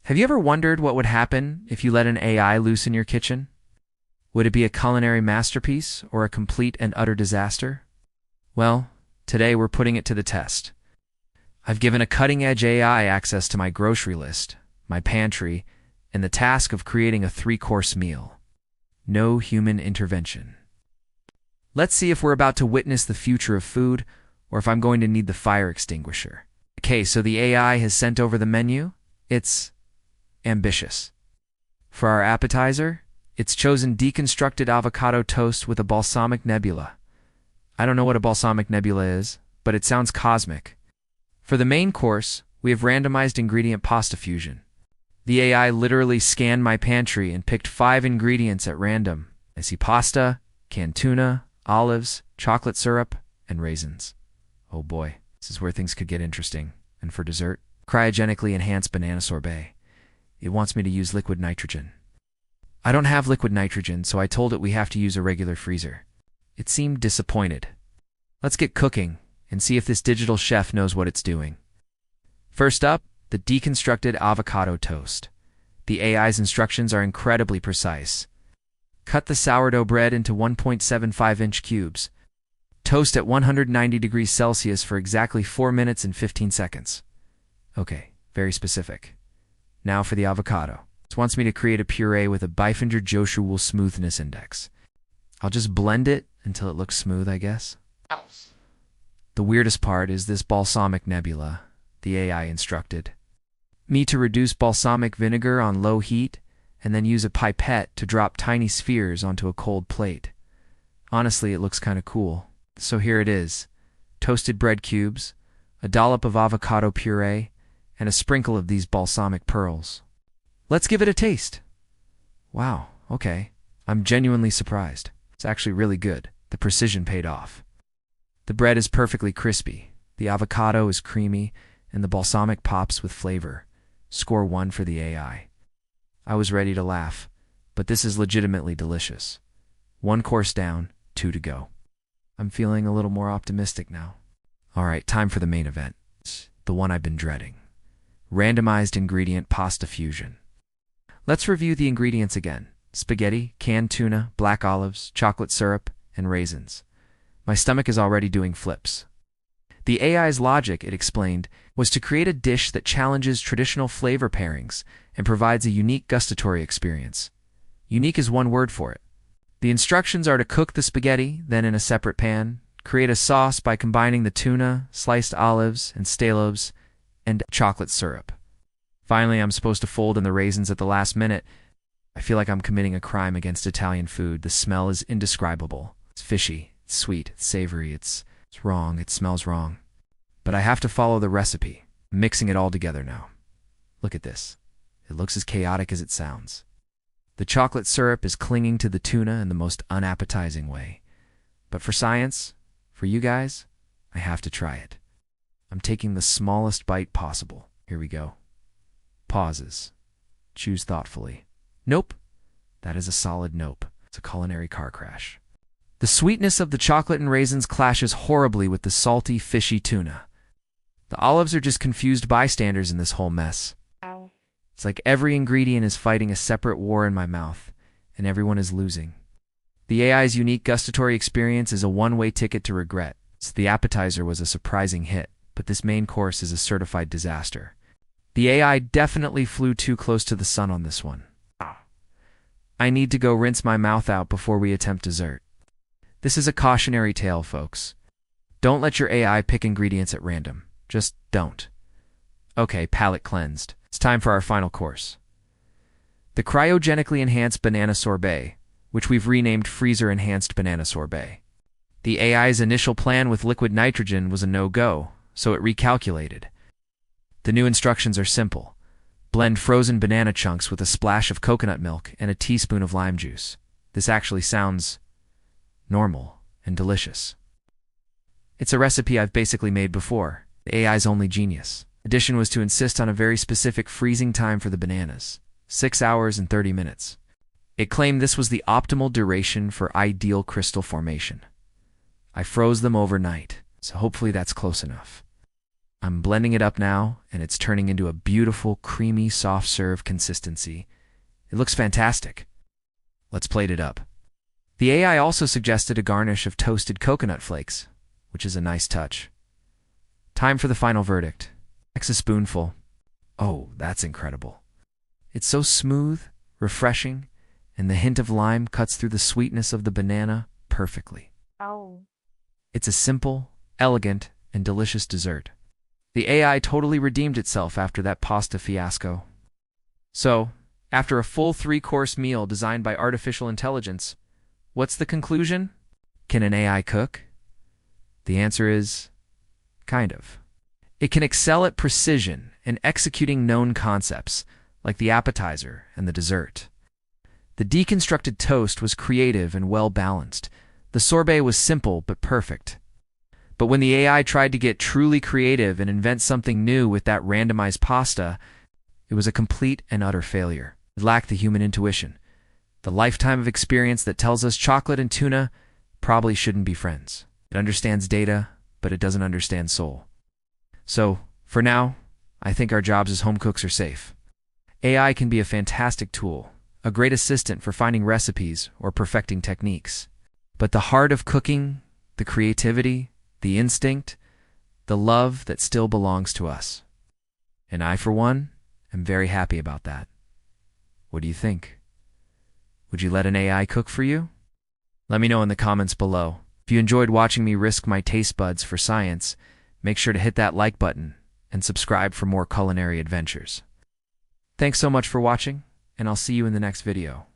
Have you ever wondered what would happen if you let an AI loose in your kitchen? Would it be a culinary masterpiece or a complete and utter disaster? Well, today we're putting it to the test. I've given a cutting-edge AI access to my grocery list, my pantry, and the task of creating a 3-course meal. No human intervention. Let's see if we're about to witness the future of food, or if I'm going to need the fire extinguisher. Okay, so the AI has sent over the menu. It's ambitious. For our appetizer, it's chosen deconstructed avocado toast with a balsamic nebula. I don't know what a balsamic nebula is, but it sounds cosmic. For the main course, we have randomized ingredient pasta fusion. The AI literally scanned my pantry and picked 5 ingredients at random. I see pasta, canned tuna, olives, chocolate syrup, and raisins. Oh boy, this is where things could get interesting. And for dessert, cryogenically enhanced banana sorbet. It wants me to use liquid nitrogen. I don't have liquid nitrogen, so I told it we have to use a regular freezer. It seemed disappointed. Let's get cooking and see if this digital chef knows what it's doing. First up, the deconstructed avocado toast. The AI's instructions are incredibly precise. Cut the sourdough bread into 1.75-inch cubes. Toast at 190 degrees Celsius for exactly 4 minutes and 15 seconds. Okay, very specific. Now for the avocado. It wants me to create a puree with a Bifinger-Joshua smoothness index. I'll just blend it until it looks smooth, I guess. The weirdest part is this balsamic nebula, the AI instructed me to reduce balsamic vinegar on low heat and then use a pipette to drop tiny spheres onto a cold plate. Honestly, it looks kind of cool. So here it is. Toasted bread cubes, a dollop of avocado puree, and a sprinkle of these balsamic pearls. Let's give it a taste. Wow, okay. I'm genuinely surprised. It's actually really good. The precision paid off. The bread is perfectly crispy, the avocado is creamy, and the balsamic pops with flavor. Score 1 for the AI. I was ready to laugh, but this is legitimately delicious. 1 course down, 2 to go. I'm feeling a little more optimistic now. All right, time for the main event. The one I've been dreading. Randomized ingredient pasta fusion. Let's review the ingredients again. Spaghetti, canned tuna, black olives, chocolate syrup, and raisins. My stomach is already doing flips. The AI's logic, it explained, was to create a dish that challenges traditional flavor pairings and provides a unique gustatory experience. Unique is one word for it. The instructions are to cook the spaghetti, then in a separate pan, create a sauce by combining the tuna, sliced olives, and scallops, and chocolate syrup. Finally, I'm supposed to fold in the raisins at the last minute. I feel like I'm committing a crime against Italian food. The smell is indescribable. It's fishy, it's sweet, it's savory, it's wrong, it smells wrong. But I have to follow the recipe. I'm mixing it all together now. Look at this. It looks as chaotic as it sounds. The chocolate syrup is clinging to the tuna in the most unappetizing way. But for science, for you guys, I have to try it. I'm taking the smallest bite possible. Here we go. Pauses. Choose thoughtfully. Nope. That is a solid nope. It's a culinary car crash. The sweetness of the chocolate and raisins clashes horribly with the salty, fishy tuna. The olives are just confused bystanders in this whole mess. Ow. It's like every ingredient is fighting a separate war in my mouth, and everyone is losing. The AI's unique gustatory experience is a one-way ticket to regret. So the appetizer was a surprising hit, but this main course is a certified disaster. The AI definitely flew too close to the sun on this one. I need to go rinse my mouth out before we attempt dessert. This is a cautionary tale, folks. Don't let your AI pick ingredients at random. Just don't. Okay, palate cleansed. It's time for our final course. The cryogenically enhanced banana sorbet, which we've renamed freezer-enhanced banana sorbet. The AI's initial plan with liquid nitrogen was a no-go, so it recalculated. The new instructions are simple. Blend frozen banana chunks with a splash of coconut milk and a teaspoon of lime juice. This actually sounds normal and delicious. It's a recipe I've basically made before. The AI's only genius. Addition was to insist on a very specific freezing time for the bananas. 6 hours and 30 minutes. It claimed this was the optimal duration for ideal crystal formation. I froze them overnight, so hopefully that's close enough. I'm blending it up now, and it's turning into a beautiful, creamy, soft serve consistency. It looks fantastic. Let's plate it up. The AI also suggested a garnish of toasted coconut flakes, which is a nice touch. Time for the final verdict. Next, a spoonful. Oh, that's incredible. It's so smooth, refreshing, and the hint of lime cuts through the sweetness of the banana perfectly. Oh, It's a simple, elegant, and delicious dessert. The AI totally redeemed itself after that pasta fiasco. So, after a full 3-course meal designed by artificial intelligence, what's the conclusion? Can an AI cook? The answer is kind of. It can excel at precision and executing known concepts, like the appetizer and the dessert. The deconstructed toast was creative and well-balanced. The sorbet was simple but perfect. But when the AI tried to get truly creative and invent something new with that randomized pasta, it was a complete and utter failure. It lacked the human intuition, the lifetime of experience that tells us chocolate and tuna probably shouldn't be friends. It understands data, but it doesn't understand soul. So, for now, I think our jobs as home cooks are safe. AI can be a fantastic tool, a great assistant for finding recipes or perfecting techniques. But the heart of cooking, the creativity, the instinct, the love that still belongs to us. And I, for one, am very happy about that. What do you think? Would you let an AI cook for you? Let me know in the comments below. If you enjoyed watching me risk my taste buds for science, make sure to hit that like button and subscribe for more culinary adventures. Thanks so much for watching, and I'll see you in the next video.